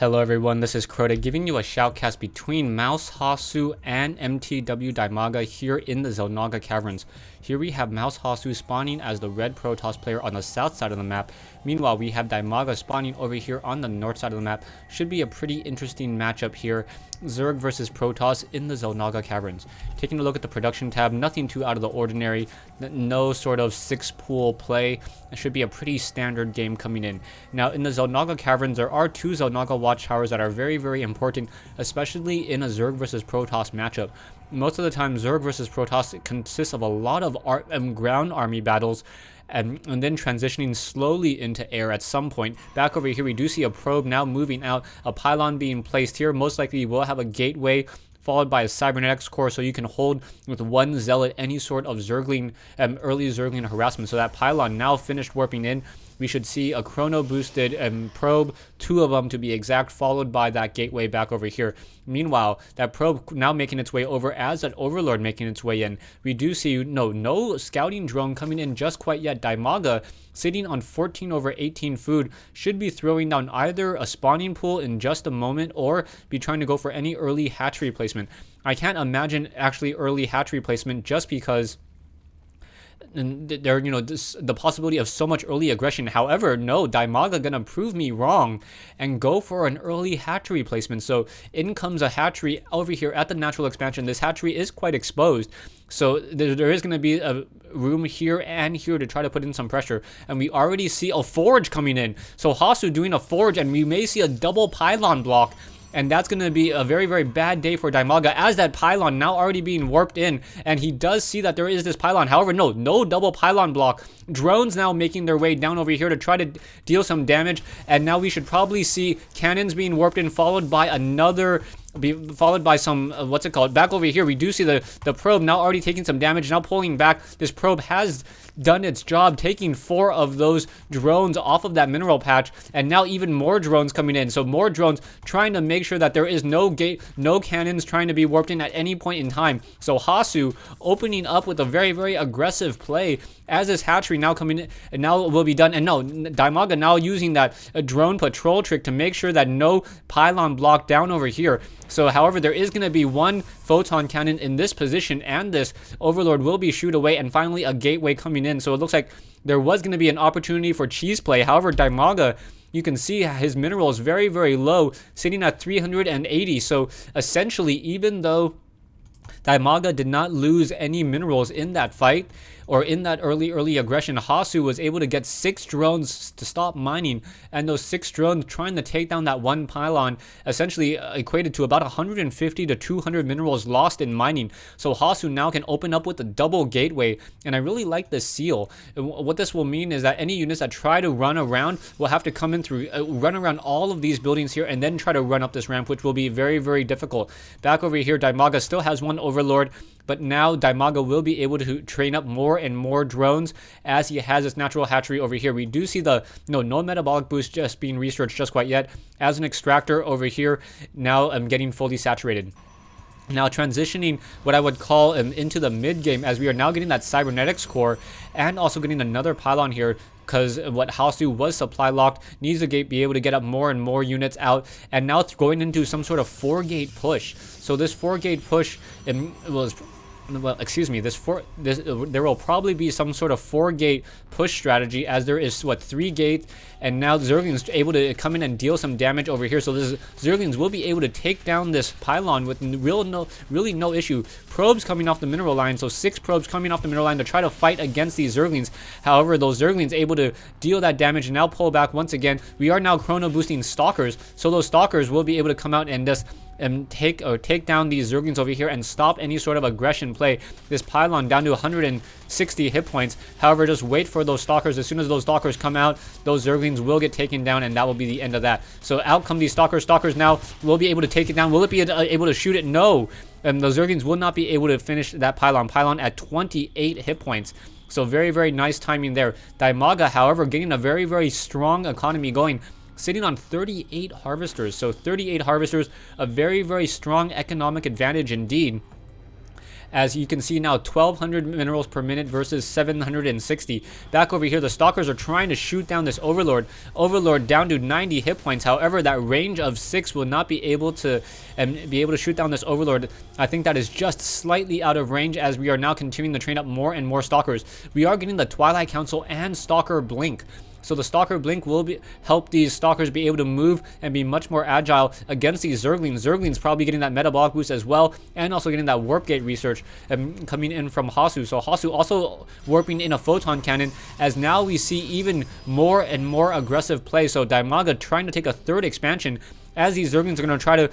Hello everyone, this is Crota giving you a shoutcast between Mouz, Hasu, and mTw DIMAGA here in the Xel'Naga Caverns. Here we have Mouz Hasu spawning as the red Protoss player on the south side of the map. Meanwhile, we have DIMAGA spawning over here on the north side of the map. Should be a pretty interesting matchup here. Zerg versus Protoss in the Xel'Naga Caverns. Taking a look at the production tab, nothing too out of the ordinary. No sort of 6-pool play. It should be a pretty standard game coming in. Now, in the Xel'Naga Caverns, there are 2 Xel'Naga watchtowers that are very important, especially in a Zerg versus Protoss matchup. Most of the time, Zerg versus Protoss consists of a lot of ground army battles, and then transitioning slowly into air at some point. Back over here, we do see a probe now moving out, a pylon being placed here. Most likely, we'll have a gateway followed by a cybernetics core, so you can hold with one zealot any sort of Zergling, early Zergling harassment. So that pylon now finished warping in. We should see a chrono boosted probe, 2 of them to be exact, followed by that gateway back over here. Meanwhile, that probe now making its way over as that overlord making its way in. We do see no scouting drone coming in just quite yet. DIMAGA sitting on 14/18 food should be throwing down either a spawning pool in just a moment or be trying to go for any early hatchery placement. I can't imagine actually early hatchery placement just because there, the possibility of so much early aggression. However, no, DIMAGA gonna prove me wrong and go for an early hatchery placement. So in comes a hatchery over here at the natural expansion. This hatchery is quite exposed, so there is gonna be a room here and here to try to put in some pressure. And we already see a forge coming in. So Hasu doing a forge, and we may see a double pylon block. And that's going to be a very bad day for DIMAGA, as that pylon now already being warped in. And he does see that there is this pylon. However, no double pylon block. Drones now making their way down over here to try to deal some damage. And now we should probably see cannons being warped in, followed by some, what's it called? Back over here, we do see the probe now already taking some damage, now pulling back. This probe has done its job, taking 4 of those drones off of that mineral patch, and now even more drones coming in. So more drones trying to make sure that there is no cannons trying to be warped in at any point in time. So Hasu opening up with a very aggressive play as this hatchery now coming in, and now will be done. And no, DIMAGA now using that drone patrol trick to make sure that no pylon block down over here. So, however, there is going to be 1 photon cannon in this position, and this overlord will be shooed away, and finally a gateway coming in. So it looks like there was going to be an opportunity for cheese play. However, DIMAGA, you can see his minerals very low, sitting at 380. So essentially, even though DIMAGA did not lose any minerals in that fight, or in that early aggression, Hasu was able to get 6 drones to stop mining, and those 6 drones trying to take down that 1 pylon essentially equated to about 150 to 200 minerals lost in mining. So Hasu now can open up with a double gateway, and I really like this seal. What this will mean is that any units that try to run around will have to come in through, run around all of these buildings here, and then try to run up this ramp, which will be very difficult. Back over here, DIMAGA still has 1 overlord, but now DIMAGA will be able to train up more and more drones as he has this natural hatchery over here. We do see the no metabolic boost just being researched just quite yet, as an extractor over here now getting fully saturated. Now transitioning what I would call into the mid game, as we are now getting that cybernetics core and also getting another pylon here, because what Hasu was supply locked, needs to be able to get up more and more units out, and now going into some sort of 4-gate push. So this 4-gate push there will probably be some sort of 4-gate push strategy, as there is 3 gates, and now Zerglings able to come in and deal some damage over here. So this Zerglings will be able to take down this pylon with really no issue. Probes coming off the mineral line, so 6 probes coming off the mineral line to try to fight against these Zerglings. However, those Zerglings able to deal that damage and now pull back once again. We are now chrono boosting stalkers, so those stalkers will be able to come out and just take down these Zerglings over here and stop any sort of aggression play. This pylon down to 160 hit points. However, just wait for those stalkers. As soon as those stalkers come out, those Zerglings will get taken down, and that will be the end of that. So out come these stalkers. Stalkers now will be able to take it down. Will it be able to shoot it? No. Those Zerglings will not be able to finish that pylon. Pylon at 28 hit points. So very nice timing there. DIMAGA, however, getting a very strong economy going, sitting on 38 harvesters. So 38 harvesters, a very strong economic advantage indeed. as you can see now 1200 minerals per minute versus 760. Back over here, the Stalkers are trying to shoot down this Overlord. Overlord down to 90 hit points. However, that range of 6 will not be able to shoot down this Overlord. I think that is just slightly out of range, as we are now continuing to train up more and more Stalkers. We are getting the Twilight Council and Stalker Blink. So the Stalker Blink will help these Stalkers be able to move and be much more agile against these Zerglings. Zerglings probably getting that metabolic boost as well, and also getting that warp gate research coming in from Hasu. So Hasu also warping in a photon cannon, as now we see even more and more aggressive play. So DIMAGA trying to take a third expansion, as these Zerglings are going to try to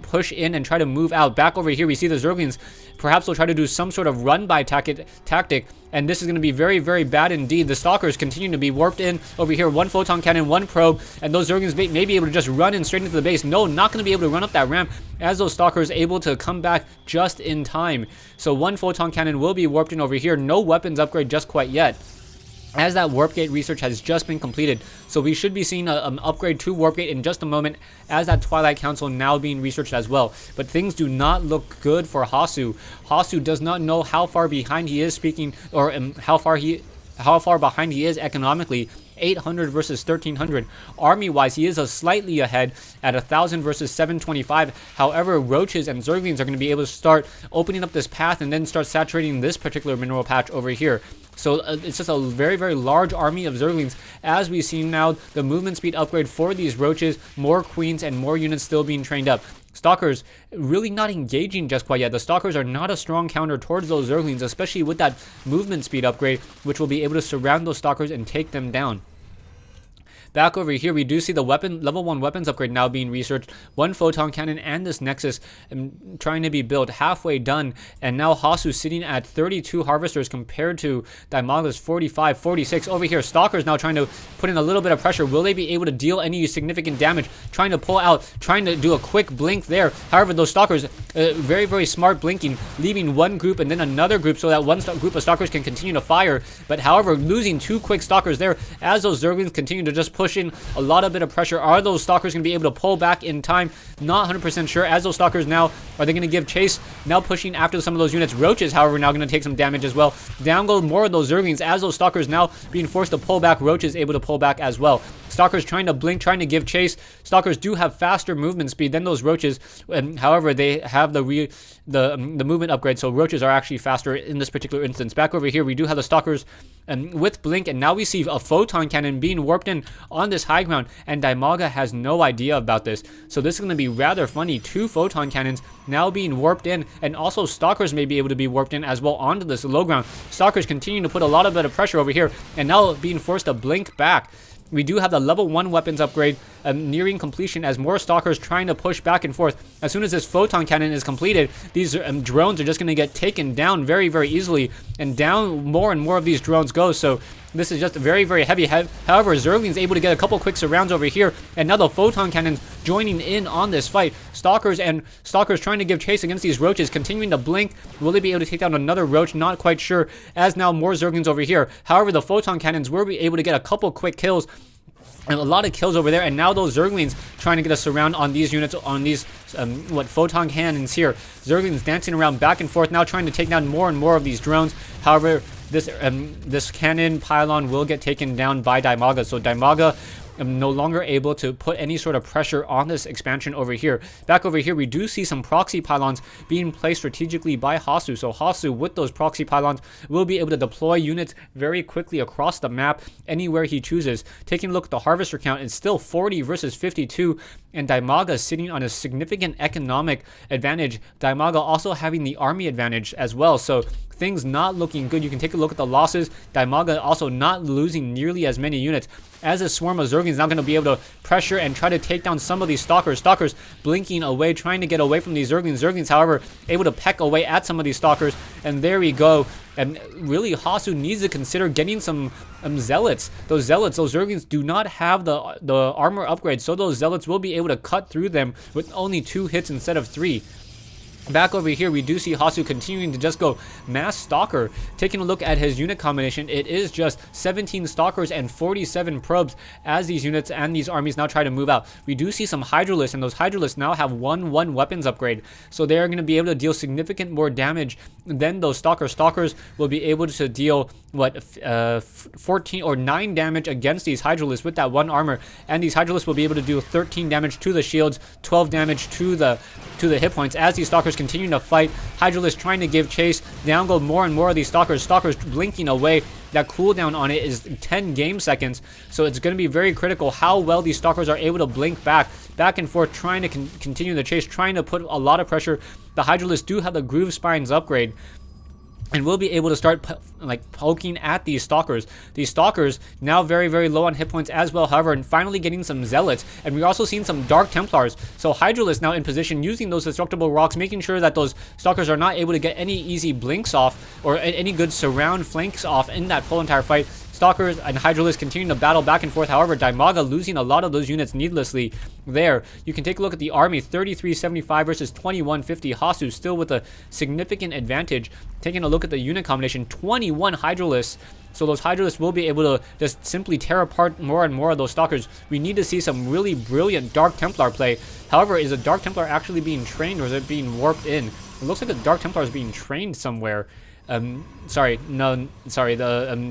push in and try to move out. Back over here, we see the Zerglings. Perhaps they'll try to do some sort of run-by tactic, and this is going to be very, very bad indeed. The Stalkers continue to be warped in over here. One photon cannon, one probe, and those Zerglings may be able to just run in straight into the base. No, not going to be able to run up that ramp, as those Stalkers able to come back just in time. So one photon cannon will be warped in over here. No weapons upgrade just quite yet, as that warp gate research has just been completed. So we should be seeing an upgrade to warp gate in just a moment, as that Twilight Council now being researched as well. But things do not look good for Hasu. Hasu does not know how far behind he is speaking, or how far behind he is economically. 800 versus 1300. Army wise, he is slightly ahead at 1000 versus 725. However, Roaches and Zerglings are going to be able to start opening up this path and then start saturating this particular mineral patch over here. So it's just a very, very large army of Zerglings. As we see now, the movement speed upgrade for these Roaches, more Queens, and more units still being trained up. Stalkers really not engaging just quite yet. The Stalkers are not a strong counter towards those Zerglings, especially with that movement speed upgrade, which will be able to surround those Stalkers and take them down. Back over here, we do see the level 1 weapons upgrade now being researched. One photon cannon and this Nexus trying to be built, halfway done. And now Hasu sitting at 32 harvesters compared to DIMAGA's 45, 46. Over here, Stalkers now trying to put in a little bit of pressure. Will they be able to deal any significant damage? Trying to pull out, trying to do a quick blink there. However, those Stalkers, very, very smart blinking, leaving one group and then another group so that one group of Stalkers can continue to fire. But however, losing 2 quick Stalkers there, as those Zerglings continue to just push in a lot of bit of pressure. Are those Stalkers going to be able to pull back in time? Not 100% sure. As those Stalkers now, are they going to give chase? Now pushing after some of those units. Roaches, however, now going to take some damage as well. Down go more of those Zerglings, as those Stalkers now being forced to pull back. Roaches able to pull back as well. Stalkers trying to blink, trying to give chase. Stalkers do have faster movement speed than those Roaches. However, they have the movement upgrade, so Roaches are actually faster in this particular instance. Back over here, we do have the Stalkers with blink, and now we see a photon cannon being warped in on this high ground, and DIMAGA has no idea about this. So this is going to be rather funny. 2 photon cannons now being warped in, and also Stalkers may be able to be warped in as well onto this low ground. Stalkers continuing to put a lot of bit of pressure over here, and now being forced to blink back. We do have the level 1 weapons upgrade nearing completion, as more Stalkers trying to push back and forth. As soon as this photon cannon is completed, these drones are just going to get taken down very, very easily, and down more and more of these drones go. So this is just very, very heavy. However, Zergling's able to get a couple quick surrounds over here, and now the photon cannons joining in on this fight. Stalkers trying to give chase against these Roaches, continuing to blink. Will they be able to take down another Roach? Not quite sure, as now more Zerglings over here. However, the photon cannons will be able to get a couple quick kills, and a lot of kills over there, and now those Zerglings trying to get a surround on these units, on these photon cannons here. Zerglings dancing around back and forth, now trying to take down more and more of these drones. However, this cannon pylon will get taken down by DIMAGA, so DIMAGA no longer able to put any sort of pressure on this expansion over here. Back over here, we do see some proxy pylons being placed strategically by Hasu. So Hasu, with those proxy pylons, will be able to deploy units very quickly across the map anywhere he chooses. Taking a look at the harvester count, it's still 40 versus 52, and DIMAGA sitting on a significant economic advantage. DIMAGA also having the army advantage as well. So things not looking good. You can take a look at the losses. DIMAGA also not losing nearly as many units, as a swarm of Zerglings now going to be able to pressure and try to take down some of these Stalkers. Stalkers blinking away, trying to get away from these Zerglings. Zerglings, however, able to peck away at some of these Stalkers, and there we go. And really, Hasu needs to consider getting some Zealots. Those Zerglings do not have the armor upgrade, so those Zealots will be able to cut through them with only 2 hits instead of 3. Back over here, we do see Hasu continuing to just go mass stalker. Taking a look at his unit combination, it is just 17 stalkers and 47 probes as these units and these armies now try to move out. We do see some Hydralisks, and those Hydralisks now have 1 weapons upgrade, so they are going to be able to deal significant more damage than those stalkers. Stalkers will be able to deal what 14 or 9 damage against these Hydralisks with that 1 armor, and these Hydralisks will be able to do 13 damage to the shields, 12 damage to the hit points as these stalkers continue to fight. Hydralisk trying to give chase. Down go more and more of these stalkers. Stalkers blinking away. That cooldown on it is 10 game seconds, so it's going to be very critical how well these stalkers are able to blink back and forth, trying to continue the chase, trying to put a lot of pressure. The Hydralisks do have the Groove Spines upgrade, and we'll be able to start poking at these stalkers. These stalkers now very, very low on hit points as well, however, and finally getting some zealots. And we're also seeing some Dark Templars. So Hydralisk now in position, using those destructible rocks, making sure that those stalkers are not able to get any easy blinks off or any good surround flanks off in that full entire fight. Stalkers and Hydralisk continue to battle back and forth. However, DIMAGA losing a lot of those units needlessly there. You can take a look at the army, 3375 versus 2150. Hasu still with a significant advantage. Taking a look at the unit combination, 21 Hydralisks. So those Hydralisks will be able to just simply tear apart more and more of those stalkers. We need to see some really brilliant Dark Templar play. However, is a Dark Templar actually being trained, or is it being warped in? It looks like a Dark Templar is being trained somewhere. The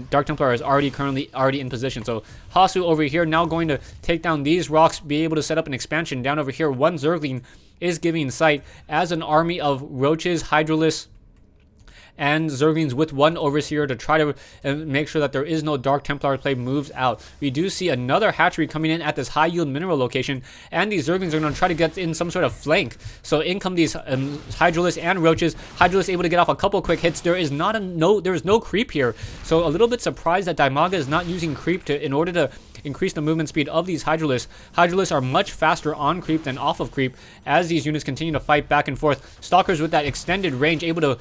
Dark Templar is already in position. So Hasu over here now going to take down these rocks, be able to set up an expansion down over here. 1 Zergling is giving sight as an army of roaches, Hydralisks, and Zerglings with 1 Overseer to try to make sure that there is no Dark Templar play moves out. We do see another hatchery coming in at this high yield mineral location, and these Zerglings are going to try to get in some sort of flank. So in come these Hydralisks and Roaches. Hydralisk able to get off a couple quick hits. There is no creep here. So a little bit surprised that DIMAGA is not using creep in order to increase the movement speed of these Hydralisks. Hydralisks are much faster on creep than off of creep as these units continue to fight back and forth. Stalkers with that extended range able to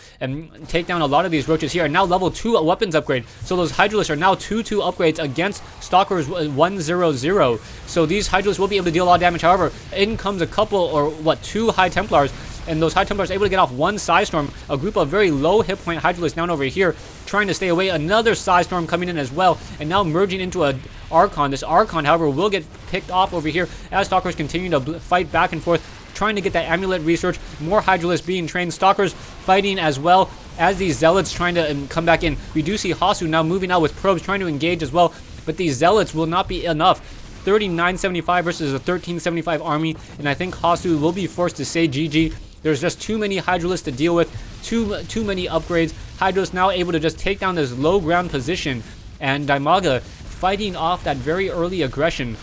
take down a lot of these roaches here, and now level 2 weapons upgrade. So those Hydralisks are now 2/2 upgrades against Stalkers 1/0/0. So these Hydralisks will be able to deal a lot of damage. However, in comes a couple or 2 High Templars, and those High Templars able to get off 1 Psystorm. A group of very low hit point Hydralisks down over here trying to stay away. Another Psystorm coming in as well, and now merging into a Archon. This Archon, however, will get picked off over here as Stalkers continue to fight back and forth, trying to get that amulet research. More Hydralisks being trained. Stalkers fighting as well as these Zealots trying to come back in. We do see Hasu now moving out with probes, trying to engage as well, but these Zealots will not be enough. 3975 versus a 1375 army, and I think Hasu will be forced to say GG. There's just too many Hydralisks to deal with, too many upgrades. Hydralisks now able to just take down this low ground position, and DIMAGA fighting off that very early aggression,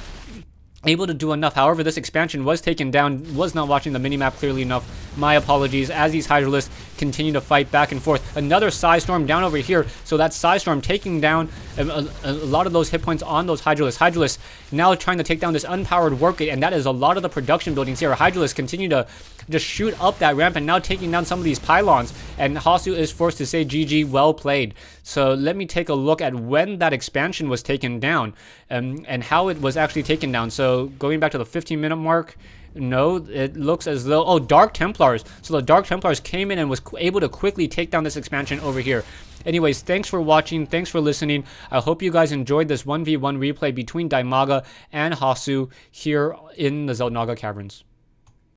able to do enough. However, this expansion was taken down. Was not watching the minimap clearly enough. My apologies, as these Hydralisks continue to fight back and forth. Another Psystorm down over here. So that Psystorm taking down a lot of those hit points on those Hydralisks. Hydralisks now trying to take down this unpowered warp gate, and that is a lot of the production buildings here. Hydralisks continue to just shoot up that ramp and now taking down some of these pylons, and Hasu is forced to say GG, well played. So let me take a look at when that expansion was taken down, and how it was actually taken down. So going back to the 15-minute mark, no, it looks as though, oh, Dark Templars. So the Dark Templars came in and was able to quickly take down this expansion over here. Anyways, thanks for watching, thanks for listening. I hope you guys enjoyed this 1v1 replay between DIMAGA and Hasu here in the Xel'Naga Caverns.